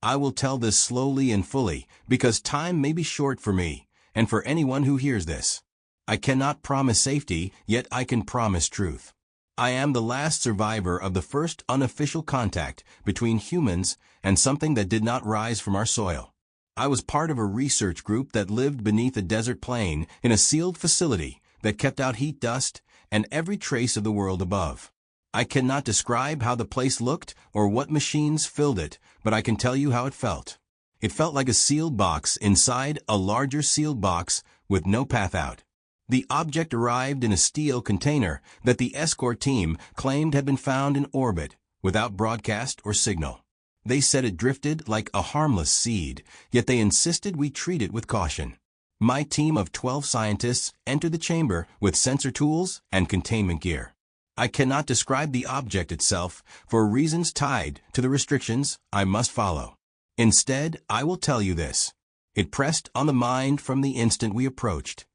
I will tell this slowly and fully, because time may be short for me, and for anyone who hears this. I cannot promise safety, yet I can promise truth. I am the last survivor of the first unofficial contact between humans and something that did not rise from our soil. I was part of a research group that lived beneath a desert plain in a sealed facility that kept out heat, dust, and every trace of the world above. I cannot describe how the place looked or what machines filled it, but I can tell you how it felt. It felt like a sealed box inside a larger sealed box with no path out. The object arrived in a steel container that the escort team claimed had been found in orbit, without broadcast or signal. They said it drifted like a harmless seed, yet they insisted we treat it with caution. My team of 12 scientists entered the chamber with sensor tools and containment gear. I cannot describe the object itself for reasons tied to the restrictions I must follow. Instead, I will tell you this. It pressed on the mind from the instant we approached.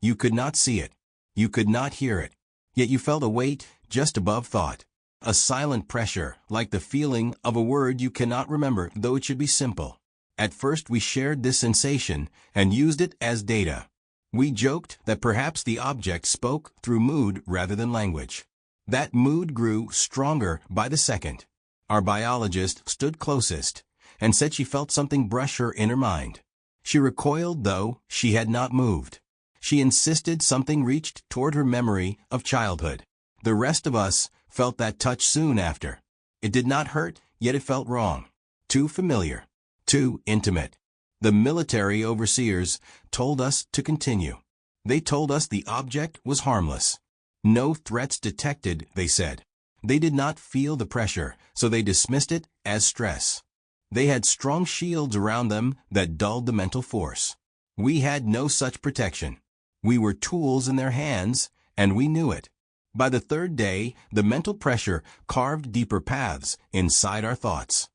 You could not see it. You could not hear it. Yet you felt a weight just above thought. A silent pressure, like the feeling of a word you cannot remember, though it should be simple. At first we shared this sensation and used it as data. We joked that perhaps the object spoke through mood rather than language. That mood grew stronger by the second. Our biologist stood closest and said she felt something brush her inner mind. She recoiled, though she had not moved. She insisted something reached toward her memory of childhood. The rest of us felt that touch soon after. It did not hurt, yet it felt wrong. Too familiar. Too intimate. The military overseers told us to continue. They told us the object was harmless. No threats detected, they said. They did not feel the pressure, so they dismissed it as stress. They had strong shields around them that dulled the mental force. We had no such protection. We were tools in their hands, and we knew it. By the third day, the mental pressure carved deeper paths inside our thoughts.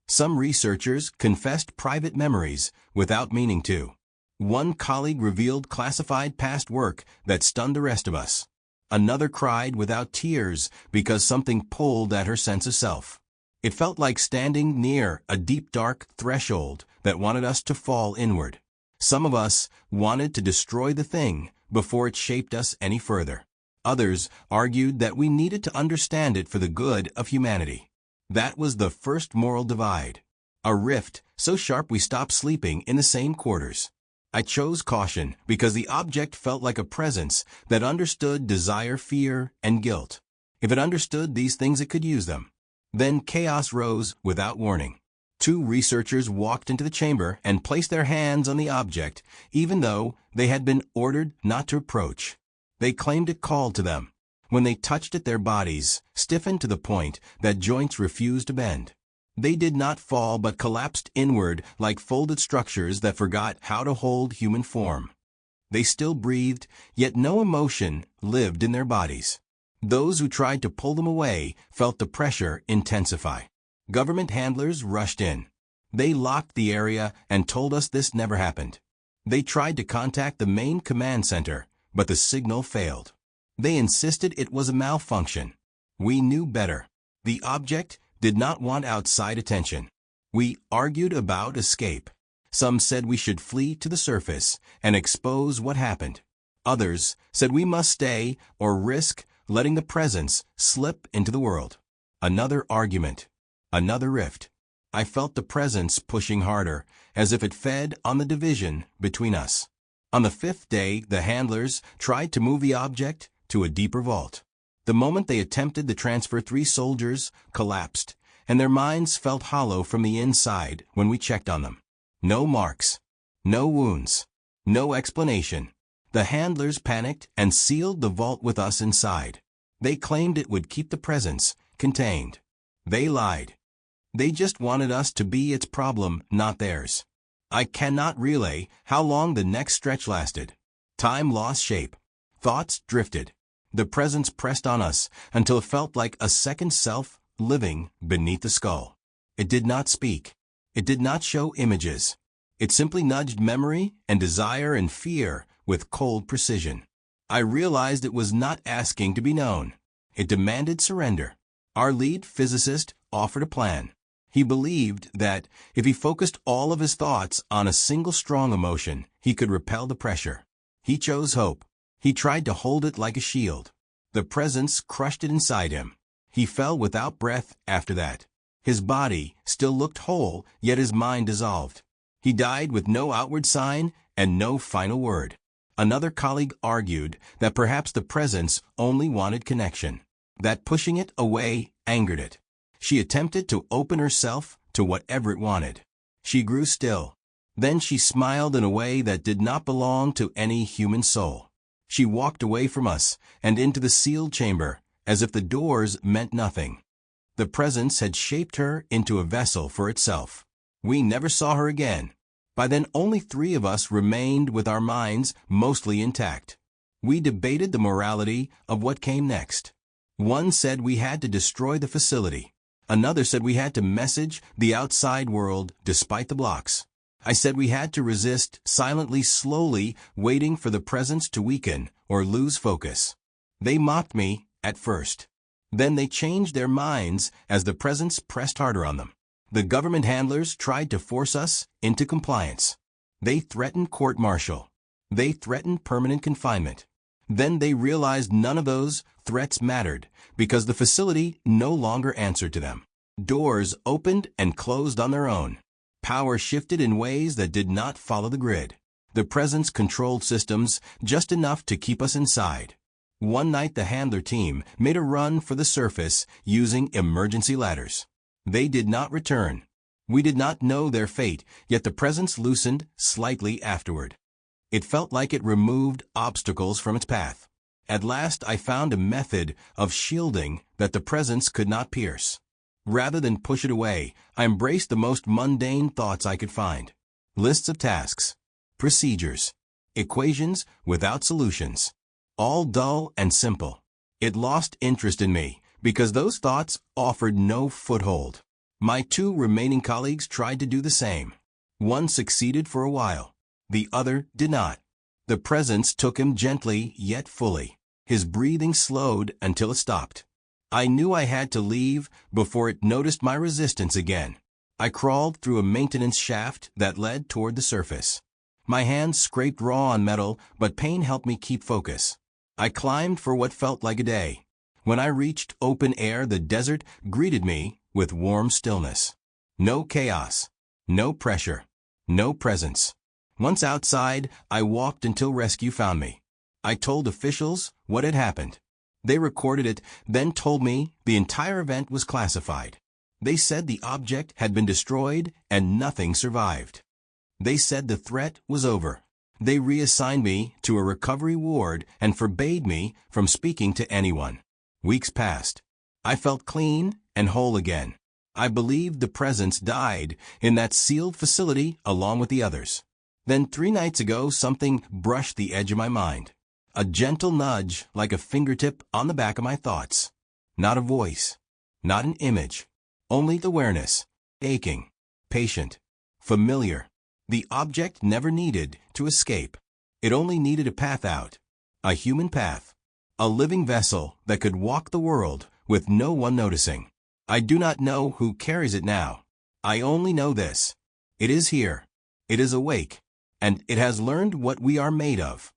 Some researchers confessed private memories without meaning to. One colleague revealed classified past work that stunned the rest of us. Another cried without tears because something pulled at her sense of self. It felt like standing near a deep dark threshold that wanted us to fall inward. Some of us wanted to destroy the thing before it shaped us any further. Others argued that we needed to understand it for the good of humanity. That was the first moral divide. A rift so sharp we stopped sleeping in the same quarters. I chose caution because the object felt like a presence that understood desire, fear, and guilt. If it understood these things, it could use them. Then chaos rose without warning. 2 researchers walked into the chamber and placed their hands on the object, even though they had been ordered not to approach. They claimed it called to them. When they touched it, their bodies stiffened to the point that joints refused to bend. They did not fall but collapsed inward like folded structures that forgot how to hold human form. They still breathed, yet no emotion lived in their bodies. Those who tried to pull them away felt the pressure intensify. Government handlers rushed in. They locked the area and told us this never happened. They tried to contact the main command center, but the signal failed. They insisted it was a malfunction. We knew better. The object did not want outside attention. We argued about escape. Some said we should flee to the surface and expose what happened. Others said we must stay or risk letting the presence slip into the world. Another argument. Another rift. I felt the presence pushing harder, as if it fed on the division between us. On the 5th day, the handlers tried to move the object to a deeper vault. The moment they attempted the transfer, 3 soldiers collapsed, and their minds felt hollow from the inside when we checked on them. No marks. No wounds. No explanation. The handlers panicked and sealed the vault with us inside. They claimed it would keep the presence contained. They lied. They just wanted us to be its problem, not theirs. I cannot relay how long the next stretch lasted. Time lost shape. Thoughts drifted. The presence pressed on us until it felt like a second self living beneath the skull. It did not speak. It did not show images. It simply nudged memory and desire and fear with cold precision. I realized it was not asking to be known. It demanded surrender. Our lead physicist offered a plan. He believed that if he focused all of his thoughts on a single strong emotion, he could repel the pressure. He chose hope. He tried to hold it like a shield. The presence crushed it inside him. He fell without breath after that. His body still looked whole, yet his mind dissolved. He died with no outward sign and no final word. Another colleague argued that perhaps the presence only wanted connection, that pushing it away angered it. She attempted to open herself to whatever it wanted. She grew still. Then she smiled in a way that did not belong to any human soul. She walked away from us and into the sealed chamber, as if the doors meant nothing. The presence had shaped her into a vessel for itself. We never saw her again. By then only 3 of us remained with our minds mostly intact. We debated the morality of what came next. One said we had to destroy the facility. Another said we had to message the outside world despite the blocks. I said we had to resist silently, slowly, waiting for the presence to weaken or lose focus. They mocked me at first. Then they changed their minds as the presence pressed harder on them. The government handlers tried to force us into compliance. They threatened court-martial. They threatened permanent confinement. Then they realized none of those threats mattered because the facility no longer answered to them. Doors opened and closed on their own. Power shifted in ways that did not follow the grid. The presence controlled systems just enough to keep us inside. One night the handler team made a run for the surface using emergency ladders. They did not return. We did not know their fate, yet the presence loosened slightly afterward. It felt like it removed obstacles from its path. At last I found a method of shielding that the presence could not pierce. Rather than push it away, I embraced the most mundane thoughts I could find. Lists of tasks, procedures, equations without solutions. All dull and simple. It lost interest in me because those thoughts offered no foothold. My 2 remaining colleagues tried to do the same. One succeeded for a while. The other did not. The presence took him gently yet fully. His breathing slowed until it stopped. I knew I had to leave before it noticed my resistance again. I crawled through a maintenance shaft that led toward the surface. My hands scraped raw on metal, but pain helped me keep focus. I climbed for what felt like a day. When I reached open air, the desert greeted me with warm stillness. No chaos, no pressure, no presence. Once outside, I walked until rescue found me. I told officials what had happened. They recorded it, then told me the entire event was classified. They said the object had been destroyed and nothing survived. They said the threat was over. They reassigned me to a recovery ward and forbade me from speaking to anyone. Weeks passed. I felt clean and whole again. I believed the presence died in that sealed facility along with the others. Then 3 nights ago, something brushed the edge of my mind. A gentle nudge like a fingertip on the back of my thoughts. Not a voice. Not an image. Only awareness. Aching. Patient. Familiar. The object never needed to escape. It only needed a path out. A human path. A living vessel that could walk the world with no one noticing. I do not know who carries it now. I only know this. It is here. It is awake. And it has learned what we are made of.